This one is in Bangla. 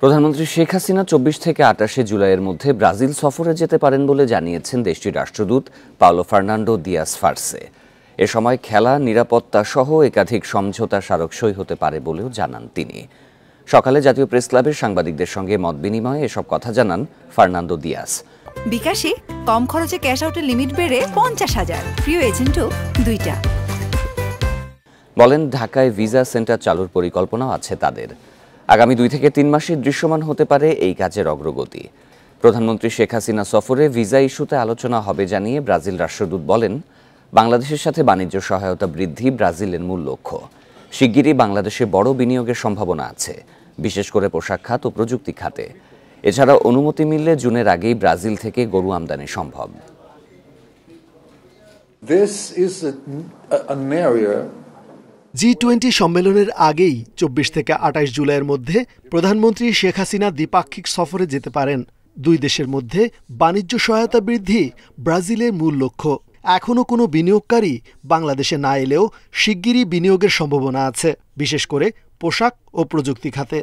প্রধানমন্ত্রী শেখ হাসিনা ২৪ থেকে ২৮ জুলাইয়ের মধ্যে ব্রাজিল সফরে যেতে পারেন বলে জানিয়েছেন দেশটির রাষ্ট্রদূত পাওলো ফার্নান্দো দিয়াস ফার্সে। এ সময় খেলা, নিরাপত্তা সহ একাধিক সমঝোতা স্মারক সই হতে পারে বলেও জানান তিনি। সকালে জাতীয় প্রেস ক্লাবের সাংবাদিকদের সঙ্গে মত বিনিময়ে এসব কথা জানান ফার্নান্দো দিয়াস। বিকাশে কম খরচে ক্যাশ আউটের লিমিট বেড়ে ৫০,০০০, প্রিয় এজেন্টও ২টা। বলেন, ঢাকায় ভিসা সেন্টার চালুর পরিকল্পনাও আছে তাদের। আগামী ২ থেকে ৩ মাসে দৃশ্যমান হতে পারে এই কাজের অগ্রগতি। প্রধানমন্ত্রী শেখ হাসিনা সফরে ভিসা ইস্যুতে আলোচনা হবে জানিয়ে ব্রাজিল রাষ্ট্রদূত বলেন, বাংলাদেশের সাথে বাণিজ্য সহায়তা বৃদ্ধি ব্রাজিলের মূল লক্ষ্য। শিগগিরই বাংলাদেশে বড় বিনিয়োগের সম্ভাবনা আছে, বিশেষ করে পোশাক খাত ও প্রযুক্তি খাতে। এছাড়া অনুমতি মিললে জুনের আগেই ব্রাজিল থেকে গরু আমদানি সম্ভব। G20 সম্মেলনের আগেই ২৪ থেকে ২৮ জুলাইয়ের মধ্যে প্রধানমন্ত্রী শেখ হাসিনা দ্বিপাক্ষিক সফরে যেতে পারেন। দুই দেশের মধ্যে বাণিজ্য সহায়তা বৃদ্ধি ব্রাজিলের মূল লক্ষ্য। এখনও কোনো বিনিয়োগকারী বাংলাদেশে না এলেও শিগগিরই বিনিয়োগের সম্ভাবনা আছে, বিশেষ করে পোশাক ও প্রযুক্তি খাতে।